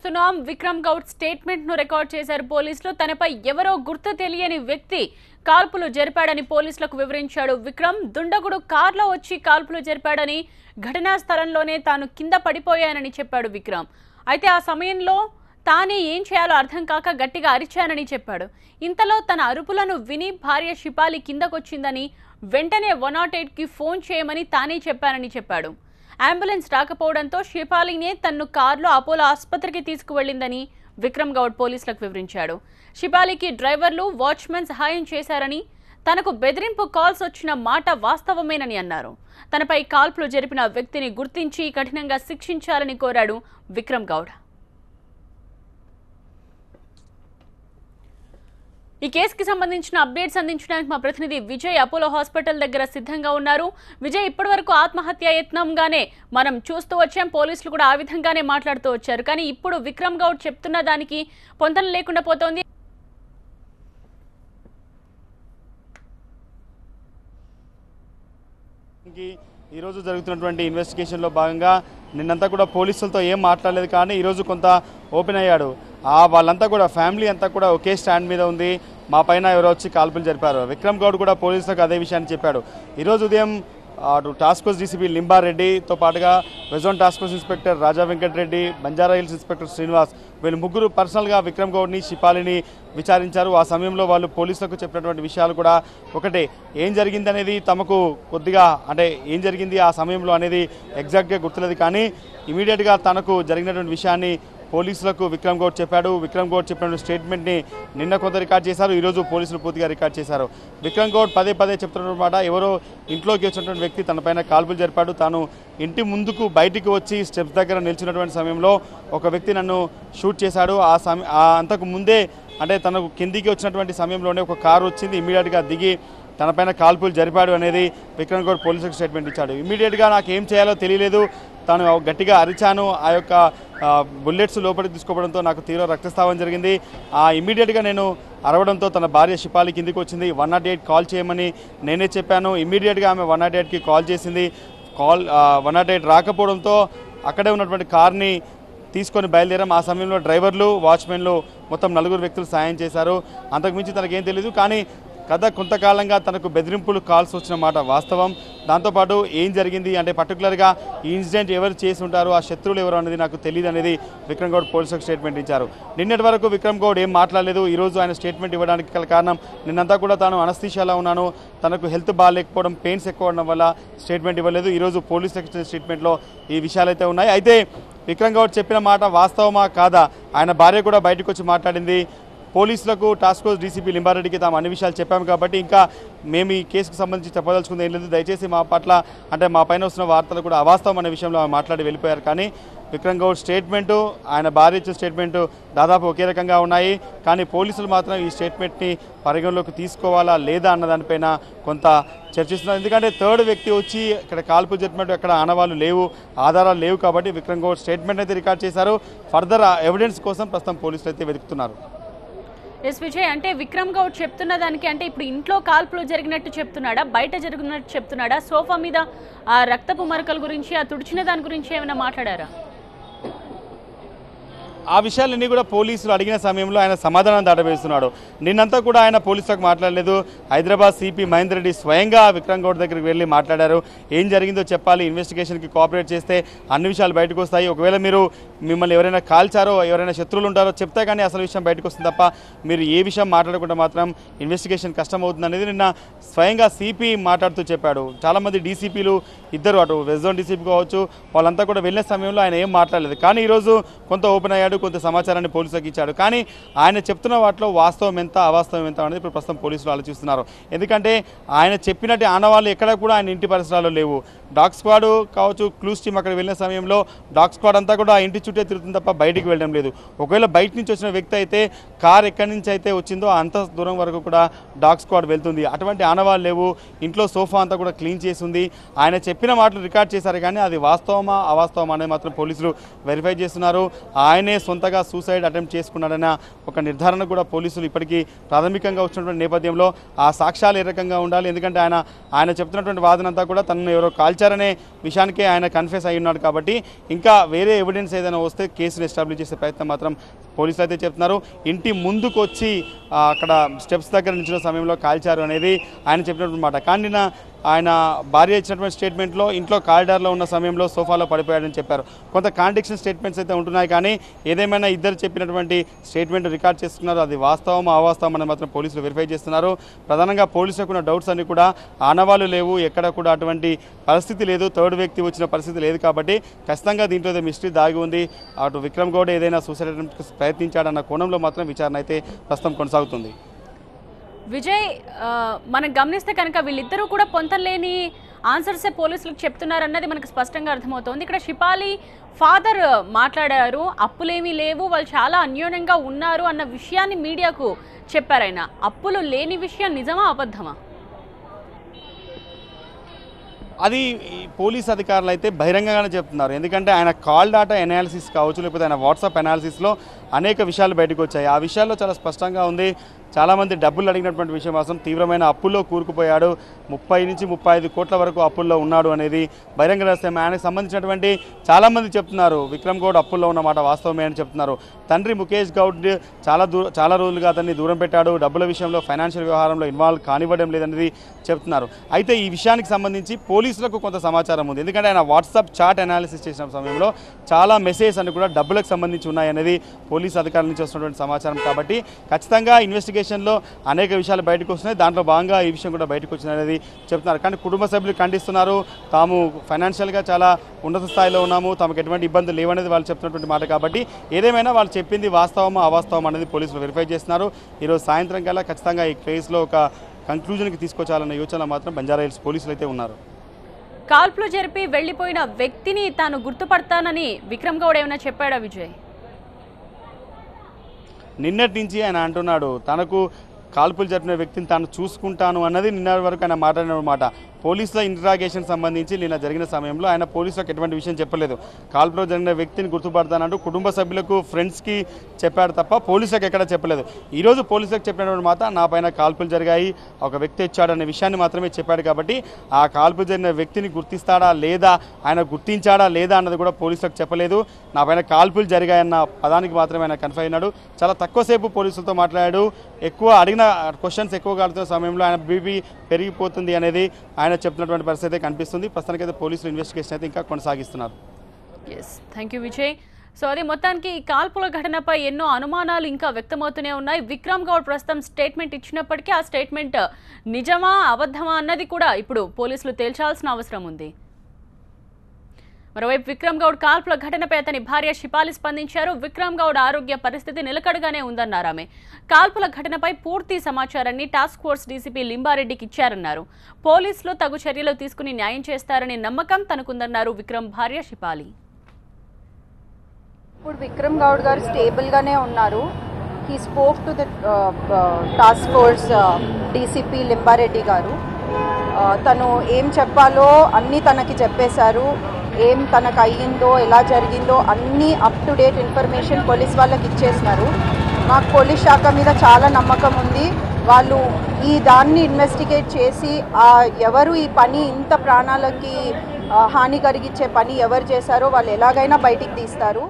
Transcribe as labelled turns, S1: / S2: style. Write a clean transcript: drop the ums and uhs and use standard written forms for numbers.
S1: చూస్తున్నాం. విక్రమ్ గౌడ్ స్టేట్మెంట్ ను రికార్డ్ చేశారు పోలీసులు. తనపై ఎవరో గుర్తు తెలియని వ్యక్తి కాల్పులు జరిపాడని పోలీసులకు వివరించాడు. విక్రమ్ దుండగుడు కార్లో వచ్చి కాల్పులు జరిపాడని, ఘటనా స్థలంలోనే తాను కింద పడిపోయానని చెప్పాడు విక్రమ్. అయితే ఆ సమయంలో తానే ఏం చేయాలో అర్థం కాక గట్టిగా అరిచానని చెప్పాడు. ఇంతలో తన అరుపులను విని భార్య షిపాలి కిందకొచ్చిందని, వెంటనే 108కి ఫోన్ చేయమని తానే చెప్పానని చెప్పాడు. అంబులెన్స్ రాకపోవడంతో షిపాలినే తన్ను కారులో అపోలో ఆసుపత్రికి తీసుకువెళ్లిందని విక్రమ్ గౌడ్ పోలీసులకు వివరించాడు. షిపాలికి డ్రైవర్లు, వాచ్మెన్ సహాయం చేశారని, తనకు బెదిరింపు కాల్స్ వచ్చిన మాట వాస్తవమేనని అన్నారు. తనపై కాల్పులు జరిపిన వ్యక్తిని గుర్తించి కఠినంగా శిక్షించాలని కోరాడు విక్రమ్ గౌడ్. ఈ కేసుకి సంబంధించిన అప్డేట్స్ అందించడానికి మా ప్రతినిధి విజయ్ అపోలో హాస్పిటల్ దగ్గర సిద్ధంగా ఉన్నారు. విజయ్, ఇప్పటివరకు ఆత్మహత్య యత్నంగానే మనం చూస్తూ వచ్చాం, పోలీసులు కూడా ఆ విధంగానే మాట్లాడుతూ వచ్చారు. కానీ ఇప్పుడు విక్రమ్ గౌడ్ చెప్తున్న దానికి పొంతన లేకుండా పోతోంది.
S2: ఈరోజు జరుగుతున్నటువంటి ఇన్వెస్టిగేషన్లో భాగంగా నిన్నంతా కూడా పోలీసులతో ఏం మాట్లాడలేదు, కానీ ఈరోజు కొంత ఓపెన్ అయ్యాడు. వాళ్ళంతా కూడా ఫ్యామిలీ అంతా కూడా ఒకే స్టాండ్ మీద ఉంది, మా పైన ఎవరో వచ్చి కాల్పులు జరిపారు. విక్రమ్ గౌడ్ కూడా పోలీసులకు అదే విషయాన్ని చెప్పాడు. ఈరోజు ఉదయం టాస్క్ ఫోర్స్ డీసీపీ లింబారెడ్డితో పాటుగా వెజోన్ టాస్క్ ఫోర్స్ ఇన్స్పెక్టర్ రాజా వెంకటరెడ్డి, బంజారా హిల్స్ ఇన్స్పెక్టర్ శ్రీనివాస్, వీళ్ళు ముగ్గురు పర్సనల్గా విక్రమ్ గౌడ్ని, షిపాలిని విచారించారు. ఆ సమయంలో వాళ్ళు పోలీసులకు చెప్పినటువంటి విషయాలు కూడా ఒకటే, ఏం జరిగింది అనేది తమకు కొద్దిగా అంటే ఏం జరిగింది ఆ సమయంలో అనేది ఎగ్జాక్ట్గా గుర్తులేదు, కానీ ఇమీడియట్గా తనకు జరిగినటువంటి విషయాన్ని పోలీసులకు విక్రమ్ గౌడ్ చెప్పాడు. విక్రమ్ గౌడ్ చెప్పిన స్టేట్మెంట్ని నిన్న కొంత రికార్డ్ చేశారు, ఈరోజు పోలీసులు పూర్తిగా రికార్డ్ చేశారు. విక్రమ్ గౌడ్ పదే పదే చెప్తున్నమాట, ఎవరో ఇంట్లోకి వచ్చినటువంటి వ్యక్తి తనపైన కాల్పులు జరిపాడు. తాను ఇంటి ముందుకు బయటికి వచ్చి స్టెప్స్ దగ్గర నిల్చున్నటువంటి సమయంలో ఒక వ్యక్తి నన్ను షూట్ చేశాడు. అంతకు ముందే అంటే తనకు కిందికి వచ్చినటువంటి సమయంలోనే ఒక కారు వచ్చింది, ఇమీడియట్గా దిగి తనపైన కాల్పులు జరిపాడు అనేది విక్రమ్ గౌడ్ పోలీసులకు స్టేట్మెంట్ ఇచ్చాడు. ఇమీడియట్గా నాకు ఏం చేయాలో తెలియలేదు, తాను గట్టిగా అరిచాను, ఆ యొక్క బుల్లెట్స్ లోపలికి తీసుకోవడంతో నాకు తీవ్ర రక్తస్రావం జరిగింది. ఇమీడియట్గా నేను అరవడంతో తన భార్య షిపాలి కిందికి వచ్చింది. 108 కాల్ చేయమని నేనే చెప్పాను. ఇమీడియట్గా ఆమె 108కి కాల్ చేసింది. 108 రాకపోవడంతో అక్కడే ఉన్నటువంటి కార్ని తీసుకొని బయలుదేరాం. ఆ సమయంలో డ్రైవర్లు, వాచ్మెన్లు మొత్తం 4 వ్యక్తులు సాయం చేశారు. అంతకుమించి తనకేం తెలియదు, కానీ కొంతకాలంగా తనకు బెదిరింపులు కాల్స్ వచ్చిన మాట వాస్తవం. దాంతోపాటు ఏం జరిగింది అంటే పర్టికులర్గా ఈ ఇన్సిడెంట్ ఎవరు చేసి ఉంటారు, ఆ శత్రువులు ఎవరు అనేది నాకు తెలియదు అనేది విక్రమ్ గౌడ్ పోలీసులకు స్టేట్మెంట్ ఇచ్చారు. నిన్నటి వరకు విక్రమ్ గౌడ్ ఏం మాట్లాడలేదు. ఈరోజు ఆయన స్టేట్మెంట్ ఇవ్వడానికి గల కారణం, నిన్నంతా కూడా తాను అనస్థీషియాలో ఉన్నాను, తనకు హెల్త్ బాగాలేకపోవడం, పెయిన్స్ ఎక్కువ ఉండడం వల్ల స్టేట్మెంట్ ఇవ్వలేదు. ఈరోజు పోలీసులకు ఇచ్చిన స్టేట్మెంట్లో ఈ విషయాలు అయితే ఉన్నాయి. అయితే విక్రమ్ గౌడ్ చెప్పిన మాట వాస్తవమా కాదా, ఆయన భార్య కూడా బయటకు వచ్చి మాట్లాడింది. పోలీసులకు టాస్క్ ఫోర్స్ డీసీపీ లింబారెడ్డికి తాము అన్ని విషయాలు చెప్పాము కాబట్టి ఇంకా మేము ఈ కేసుకు సంబంధించి చెప్పదలుచుకుంది ఏం లేదు, దయచేసి మా పట్ల అంటే మా పైన వస్తున్న వార్తలు కూడా అవాస్తవం అనే విషయంలో మాట్లాడి వెళ్ళిపోయారు. కానీ విక్రమ్ గౌడ్ స్టేట్మెంటు, ఆయన భార్య ఇచ్చిన స్టేట్మెంటు దాదాపు ఒకే రకంగా ఉన్నాయి. కానీ పోలీసులు మాత్రం ఈ స్టేట్మెంట్ని పరిగణలోకి తీసుకోవాలా లేదా అన్న దానిపైన కొంత చర్చిస్తున్నారు. ఎందుకంటే థర్డ్ వ్యక్తి వచ్చి ఇక్కడ కాల్పు జరిపినట్టు ఎక్కడ ఆనవాళ్ళు లేవు, ఆధారాలు లేవు కాబట్టి విక్రమ్ గౌడ్ స్టేట్మెంట్ అయితే రికార్డ్ చేశారు. ఫర్దర్ ఎవిడెన్స్ కోసం ప్రస్తుతం పోలీసులు అయితే వెతుకుతున్నారు.
S1: ఎస్ విజయ్, అంటే విక్రమ్ గౌడ్ చెప్తున్న దానికి అంటే ఇప్పుడు ఇంట్లో కాల్పులు జరిగినట్టు చెప్తున్నాడా, బయట జరిగినట్టు చెప్తున్నాడా, సోఫా మీద ఆ రక్తపు మరకల గురించి, ఆ తుడిచిన దాని గురించి ఏమైనా మాట్లాడారా?
S2: ఆ విషయాలన్నీ కూడా పోలీసులు అడిగిన సమయంలో ఆయన సమాధానం దాటవేస్తున్నాడు. నిన్నంతా కూడా ఆయన పోలీసులకు మాట్లాడలేదు. హైదరాబాద్ సిపి మహేందర్ రెడ్డి స్వయంగా విక్రమ్ గౌడ్ దగ్గరికి వెళ్ళి మాట్లాడారు. ఏం జరిగిందో చెప్పాలి, ఇన్వెస్టిగేషన్కి కోఆపరేట్ చేస్తే అన్ని విషయాలు బయటకు వస్తాయి. ఒకవేళ మిమ్మల్ని ఎవరైనా కాల్చారో, ఎవరైనా శత్రువులు ఉంటారో చెప్తే కానీ అసలు విషయం బయటకు వస్తుంది తప్ప మీరు ఏ విషయం మాట్లాడకుండా మాత్రం ఇన్వెస్టిగేషన్ కష్టం అవుతుంది అనేది నిన్న స్వయంగా సిపి మాట్లాడుతూ చెప్పాడు. చాలామంది డీసీపీలు ఇద్దరు, అటు వెస్ట్ జోన్ డీసీపీ కావచ్చు, వాళ్ళంతా కూడా వెళ్ళే సమయంలో ఆయన ఏం మాట్లాడలేదు. కానీ ఈరోజు కొంత ఓపెన్ అయ్యాడు, కొంత సమాచారాన్ని పోలీసులకు ఇచ్చాడు. కానీ ఆయన చెప్తున్న వాటిలో వాస్తవం ఎంత, అవాస్తవం ఎంత అనేది ఇప్పుడు ప్రస్తుతం పోలీసులు ఆలోచిస్తున్నారు. ఎందుకంటే ఆయన చెప్పినట్టు ఆనవాళ్ళు ఎక్కడ కూడా ఆయన ఇంటి పరిసరాల్లో లేవు. డాగ్ స్క్వాడ్ కావచ్చు, క్లూస్ టీమ్ అక్కడ వెళ్ళిన సమయంలో డాగ్ స్క్వాడ్ అంతా కూడా ఇంటి చుట్టే తిరుగుతుంది తప్ప బయటికి వెళ్ళడం లేదు. ఒకవేళ బయట నుంచి వచ్చిన వ్యక్తి అయితే కార్ ఎక్కడి నుంచి అయితే వచ్చిందో అంత దూరం వరకు కూడా డాగ్ స్క్వాడ్ వెళ్తుంది. అటువంటి ఆనవాళ్ళు లేవు. ఇంట్లో సోఫా అంతా కూడా క్లీన్ చేసి ఉంది. ఆయన చెప్పిన మాటలు రికార్డ్ చేశారు, కానీ అది వాస్తవమా అవాస్తవమా అనేది మాత్రం పోలీసులు వెరిఫై చేస్తున్నారు. ఆయనే సొంతగా సూసైడ్ అటెంప్ట్ చేసుకున్నాడన్న ఒక నిర్ధారణ కూడా పోలీసులు ఇప్పటికీ ప్రాథమికంగా వచ్చినటువంటి నేపథ్యంలో ఆ సాక్ష్యాలు ఏ రకంగా ఉండాలి, ఎందుకంటే ఆయన చెప్తున్నటువంటి వాదనంతా కూడా తనను ఎవరో కాల్చారనే విషయానికే ఆయన కన్ఫెస్ అయి ఉన్నాడు కాబట్టి ఇంకా వేరే ఎవిడెన్స్ ఏదైనా వస్తే కేసును ఎస్టాబ్లిష్ చేసే ప్రయత్నం మాత్రం పోలీసులు అయితే చెప్తున్నారు. ఇంటి ముందుకు వచ్చి అక్కడ స్టెప్స్ దగ్గర నిలిచిన సమయంలో కాల్చారు అనేది ఆయన చెప్పినటువంటి మాట. కానీ ఆయన భార్య ఇచ్చినటువంటి స్టేట్మెంట్లో ఇంట్లో కారిడార్లో ఉన్న సమయంలో సోఫాలో పడిపోయాడని చెప్పారు. కొంత కాంట్రడిక్షన్ స్టేట్మెంట్స్ అయితే ఉంటున్నాయి, కానీ ఏదేమైనా ఇద్దరు చెప్పినటువంటి స్టేట్మెంట్ రికార్డ్ చేస్తున్నారు. అది వాస్తవం అవాస్తవం అని మాత్రం పోలీసులు వెరిఫై చేస్తున్నారు. ప్రధానంగా పోలీసులకు ఉన్న డౌట్స్ అన్ని కూడా ఆనవాళ్ళు లేవు, ఎక్కడ కూడా అటువంటి పరిస్థితి లేదు, థర్డ్ వ్యక్తి వచ్చిన పరిస్థితి లేదు కాబట్టి ఖచ్చితంగా దీంట్లో ఏదో మిస్టరీ దాగి ఉంది. అటు విక్రమ్ గౌడ్ ఏదైనా సూసైడ్ అటెంప్ట్ ప్రయత్నించాడన్న కోణంలో మాత్రం విచారణ అయితే ప్రస్తుతం కొనసాగుతుంది.
S1: విజయ్, మనం గమనిస్తే కనుక వీళ్ళిద్దరూ కూడా పొంతలేని ఆన్సర్సే పోలీసులకు చెప్తున్నారన్నది మనకు స్పష్టంగా అర్థమవుతోంది. ఇక్కడ షిపాలి ఫాదర్ మాట్లాడారు, అప్పులేమీ లేవు, వాళ్ళు చాలా అన్యోన్యంగా ఉన్నారు అన్న విషయాన్ని మీడియాకు చెప్పారైనా. అప్పులు లేని విషయం నిజమా అబద్ధమా?
S2: అది పోలీస్ అధికారులు అయితే బహిరంగంగానే చెప్తున్నారు. ఎందుకంటే ఆయన కాల్ డాటా ఎనాలిసిస్ కావచ్చు, లేకపోతే ఆయన వాట్సాప్ ఎనాలిసిస్లో అనేక విషయాలు బయటకు వచ్చాయి. ఆ విషయాల్లో చాలా స్పష్టంగా ఉంది. చాలామంది డబ్బులు అడిగినటువంటి విషయం కోసం తీవ్రమైన అప్పుల్లో కూరుకుపోయాడు, 30 నుంచి 35 కోట్ల వరకు అప్పుల్లో ఉన్నాడు అనేది బహిరంగ రహస్యం. ఆయనకు సంబంధించినటువంటి చాలామంది చెప్తున్నారు విక్రమ్ గౌడ్ అప్పుల్లో ఉన్నమాట వాస్తవమే అని చెప్తున్నారు. తండ్రి ముఖేష్ గౌడ్ చాలా రోజులుగా అతన్ని దూరం పెట్టాడు, డబ్బుల విషయంలో ఫైనాన్షియల్ వ్యవహారంలో ఇన్వాల్వ్ కానివ్వడం లేదనేది చెప్తున్నారు. అయితే ఈ విషయానికి సంబంధించి పోలీసులకు కొంత సమాచారం ఉంది. ఎందుకంటే ఆయన వాట్సాప్ చాట్ అనాలిసిస్ చేసిన సమయంలో చాలా మెసేజ్ అన్ని కూడా డబ్బులకు సంబంధించి ఉన్నాయనేది పోలీసు అధికారుల నుంచి వస్తున్నటువంటి సమాచారం. కాబట్టి ఖచ్చితంగా ఇన్వెస్టిగేషన్లో అనేక విషయాలు బయటకు వస్తున్నాయి. దాంట్లో భాగంగా ఈ విషయం కూడా బయటకు వచ్చిందనేది చెప్తున్నారు. కానీ కుటుంబ సభ్యులు ఖండిస్తున్నారు. తాము ఫైనాన్షియల్గా చాలా ఉన్నత స్థాయిలో ఉన్నాము, తమకు ఎటువంటి ఇబ్బందులు లేవనేది వాళ్ళు చెప్తున్నటువంటి మాట. కాబట్టి ఏదేమైనా వాళ్ళు చెప్పింది వాస్తవమా అవాస్తవం అనేది పోలీసులు వెరిఫై చేస్తున్నారు. ఈరోజు సాయంత్రం కల్లా ఖచ్చితంగా ఈ కేసులో ఒక కంక్లూజన్కి తీసుకొచ్చాలన్న యోచన మాత్రం బంజారాహిల్స్ పోలీసులు అయితే ఉన్నారు.
S1: కాల్పులు జరిపి వెళ్లిపోయిన వ్యక్తిని తాను గుర్తుపడతానని విక్రమ్ గౌడ్ ఏమైనా చెప్పాడా విజయ్?
S2: నిన్నటి నుంచి ఆయన అంటున్నాడు తనకు కాల్పులు జరిపిన వ్యక్తిని తాను చూసుకుంటాను అన్నది నిన్నటి వరకు ఆయన మాట్లాడిన మాట. పోలీసుల ఇంట్రాగేషన్ సంబంధించి నిన్న జరిగిన సమయంలో ఆయన పోలీసులకు ఎటువంటి విషయం చెప్పలేదు. కాల్పులో జరిగిన వ్యక్తిని గుర్తుపడతానంటూ కుటుంబ సభ్యులకు ఫ్రెండ్స్కి చెప్పాడు తప్ప పోలీసులకు ఎక్కడ చెప్పలేదు. ఈరోజు పోలీసులకు చెప్పినటువంటి మాట నా పైన కాల్పులు జరిగాయి, ఒక వ్యక్తి వచ్చాడనే విషయాన్ని మాత్రమే చెప్పాడు. కాబట్టి ఆ కాల్పులు జరిగిన వ్యక్తిని గుర్తిస్తాడా లేదా, ఆయన గుర్తించాడా లేదా అన్నది కూడా పోలీసులకు చెప్పలేదు. నా పైన కాల్పులు జరిగాయన్న పదానికి మాత్రమే ఆయన కన్ఫర్మ్ అయినాడు. చాలా తక్కువసేపు పోలీసులతో మాట్లాడాడు. ఎక్కువ అడిగిన క్వశ్చన్స్ ఎక్కువగా అడుగుతున్న సమయంలో ఆయన బీపీ పెరిగిపోతుంది అనేది ఆయన చెప్తున్నటువంటి పరిస్థితి అయితే కనిపిస్తుంది. ప్రస్తుతానికైతే పోలీసులు ఇన్వెస్టిగేషన్ అయితే ఇంకా కొనసాగిస్తున్నారు.
S1: Thank you Vijay. సో అది మొత్తానికి ఈ కాల్పుల ఘటనపై ఎన్నో అనుమానాలు ఇంకా వ్యక్తమవుతూనే ఉన్నాయి. విక్రమ్ గౌడ్ ప్రస్తుతం స్టేట్మెంట్ ఇచ్చినప్పటికీ ఆ స్టేట్మెంట్ నిజమా అబద్ధమా అన్నది కూడా ఇప్పుడు పోలీసులు తేల్చాల్సిన అవసరం ఉంది. మరోవైపు విక్రమ్ గౌడ్ కాల్పుల ఘటనపై అతని భార్య షిపాలి స్పందించారు. విక్రమ్ గౌడ్ ఆరోగ్య పరిస్థితి నిలకడగానే ఉందన్నారు ఆమె. కాల్పుల ఘటనపై పూర్తి సమాచారాన్ని టాస్క్ ఫోర్స్ డీసీపీ లింబారెడ్డికి ఇచ్చారన్నారు. పోలీసులు తగు చర్యలు తీసుకుని న్యాయం చేస్తారనే నమ్మకం తనకుందన్నారు విక్రమ్ భార్య షిపాలి.
S3: ఇప్పుడు విక్రమ్ గౌడ్ గారు స్టేబుల్గానే ఉన్నారు. He spoke to the task force DCP Limba Reddy గారు. తను ఏం చెప్పాలో అన్నీ తనకి చెప్పేశారు. ఏం తనకు అయ్యిందో ఎలా జరిగిందో అన్నీ up to date information police వాళ్ళకి ఇచ్చేసినారు. మాకు పోలీస్ శాఖ మీద చాలా నమ్మకం ఉంది. వాళ్ళు ఈ దాన్ని ఇన్వెస్టిగేట్ చేసి ఎవరు ఈ పని ఇంత ప్రాణాలకి హాని కలిగించే పని ఎవరు చేశారో వాళ్ళు ఎలాగైనా బయటికి తీస్తారు.